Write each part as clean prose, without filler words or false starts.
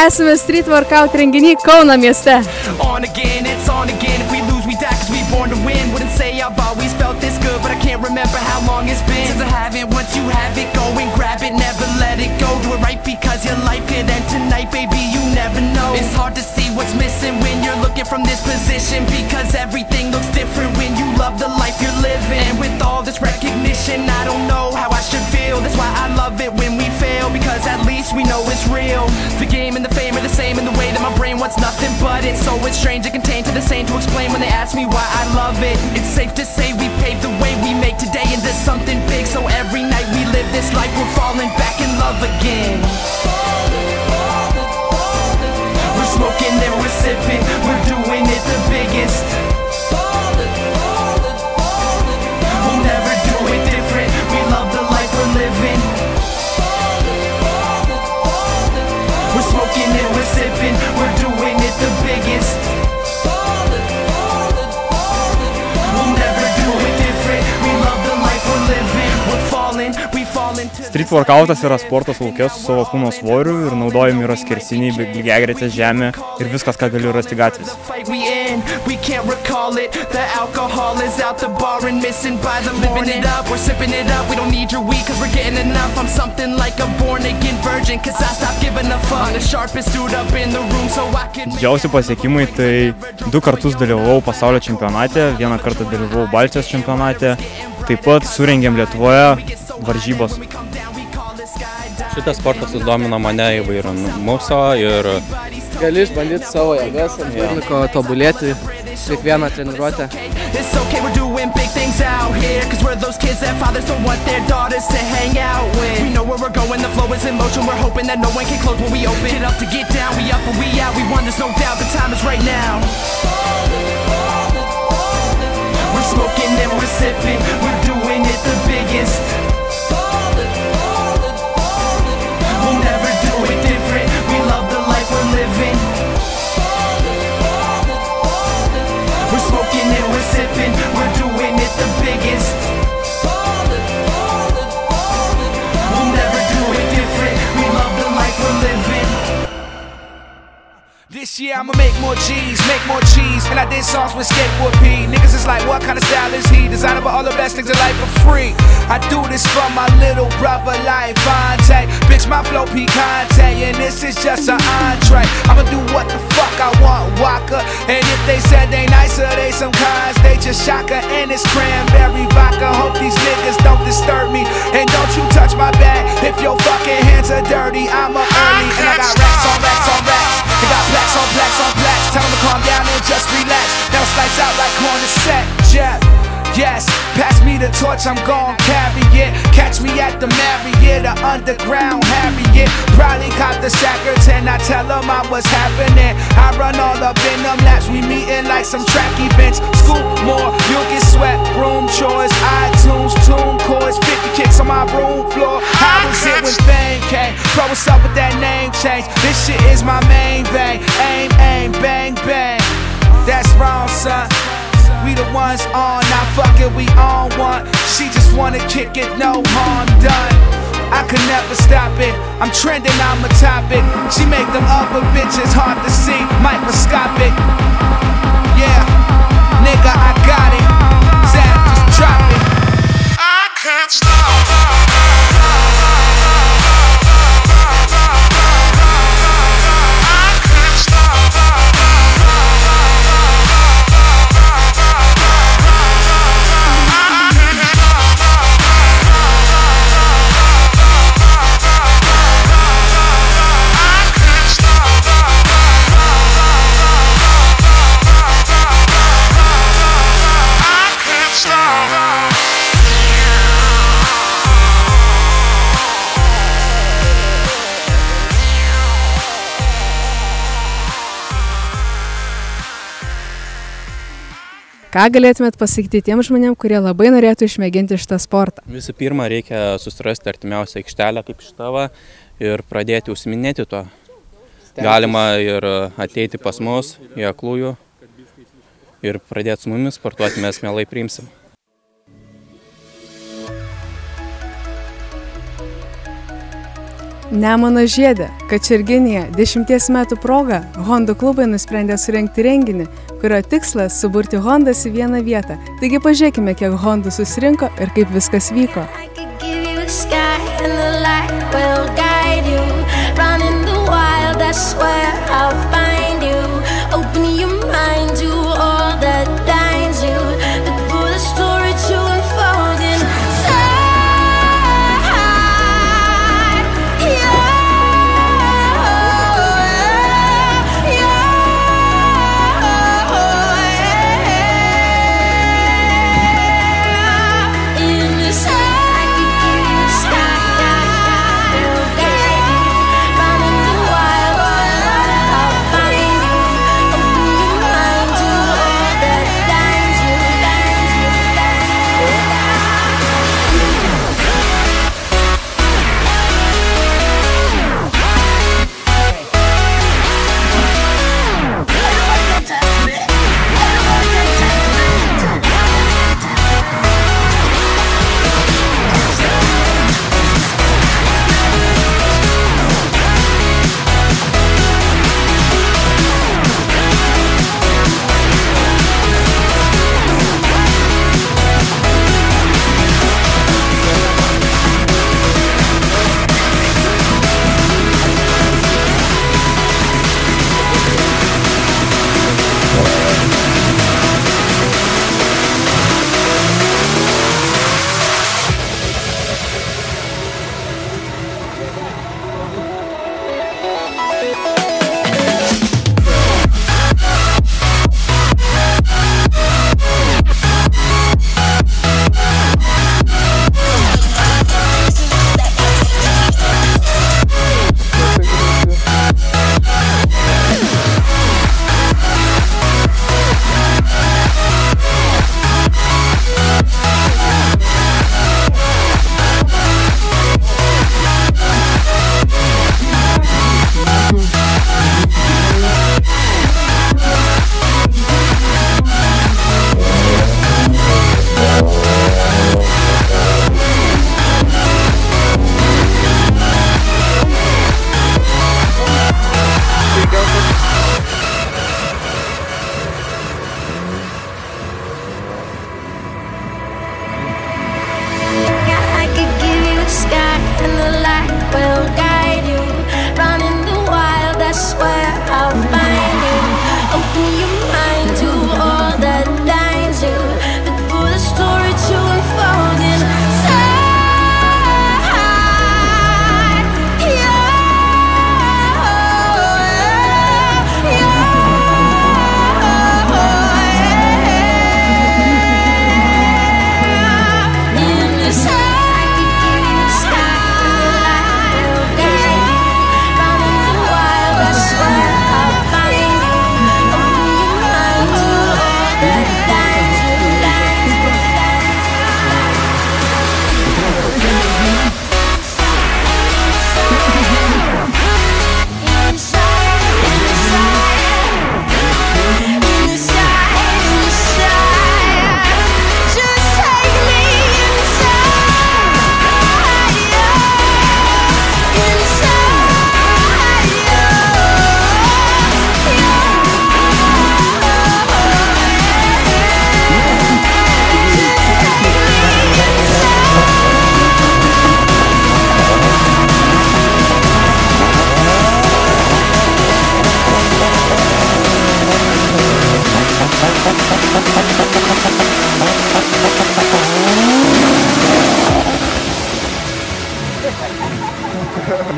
esame Street Workout renginy Kauno mieste. On again, it's on again. If we lose, we die 'cause we born to win. Wouldn't say I've always felt this good, but I can't remember how long it's been since I haven't. Once you have it, go and grab it, never let it go. Do it right because your life could end tonight, baby. You never know. It's hard to see what's missing when you're looking from this position, because everything looks different when you love the life you're living. And with all this recognition, I don't know how I should feel. That's why I love it when we fail, because at least we know it's real. The game and the fame are the same in the way that my brain wants nothing but it. So it's strange and contained to the same to explain when they ask me why I love it. It's safe to say we paved the way, we make today into something big. So every night we live this life, we're falling back in love again. We're smoking and we're sipping, we're doing it the biggest. We'll never do it different, we love the life we're living. We're smoking and we're sipping, we're doing it the biggest. We'll never do it different, we love the life we're living. We're falling, we fall into. Street workoutas yra sportas lauke su savo kūno svoriu ir naudojami yra skersiniai, lygiagretės žemė ir viskas, ką galiu rasti gatvėse. We can't recall it. The alcohol is out the bar and missing by the morning. It up, we're sipping it up. We don't need your weed 'cause we're getting enough. I'm something like a born again virgin 'cause I stopped giving a fuck. I'm the sharpest dude up in the room so I can. Didžiausi pasiekimai tai 2 kartus dalyvavau pasaulio čempionate, 1 kartą dalyvavau Baltijos čempionate, taip pat surengėm Lietuvoje varžybos. Šitas sportas sudomino mane įvairiamuso ir gali išbandyti savo jėgas ant turnico, tobulėti kiekvieną treniruotę. It's okay, we're doing big things out here 'cause we're those kids that fathers don't want their daughters to hang out with. We know where we're going, the flow is in motion. We're hoping that no one can close when we open. Get up to get down, we up and we out. We won, there's no doubt, the time is right now. We're smoking and we're sipping, we're doing it the biggest. We'll never do it different, we love the life we're living. We're smoking and we're sipping, we're doing it the biggest. We'll never do it different, we love the life we're living. This year I'ma make more cheese, and I did songs with Skateboard P. Niggas is like, what kind of style is he? Designing but all the best things in life for free. I do this for my little brother like Fonte. Bitch, my flow Picante, and this is just an entree. I'ma do what the fuck I want, Waka. And if they said they nicer, they some cons, they just shocker. And it's cranberry vodka. Hope these niggas don't disturb me, and don't you touch my bag. If your fucking hands are dirty, I'm up early, and I got racks on racks on racks. I got blacks on blacks on blacks. Tell them to calm down and just relax. Now slice out like corn and set. Jeff, yes, pass me the torch, I'm gon' carry it. Catch me at the Marriott, the underground Harriet. Probably caught the Sackers I tell them I was happening. I run all up in them laps, we meeting like some track events. Scoop more, you'll get sweat, room chores, iTunes, tune chords, 50 kicks on my room floor. How was it when fame came? Bro, what's up with that name change? This shit is my main vein. Aim, aim, bang, bang. That's wrong, son. We the ones on, now fuck it, we on one. She just wanna kick it, no harm done. I could never stop it, I'm trending, I'm a topic. She make them other bitches hard to see, microscopic. Yeah, nigga, I got it. Zap, just drop it. I can't stop. Ką galėtumėt pasakyti tiem žmonėm, kurie labai norėtų išmėginti šitą sportą? Visų pirma, reikia susirasti artimiausią aikštelę kaip šitą ir pradėti užsiminėti tuo. Galima ir ateiti pas mus į Aklųjų ir pradėti su mumis sportuoti, mes mielai priimsim. Nemuno Žiede, Kačerginėje 10 metų proga Honda klubai nusprendė surengti renginį, kurio tikslas suburti Hondas į vieną vietą. Taigi pažiūrėkime, kiek Hondų susirinko ir kaip viskas vyko.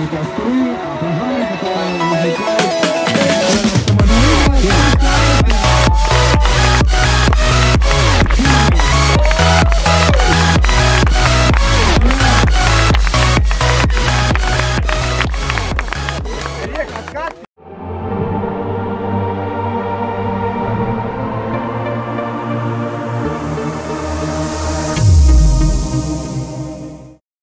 Никакой,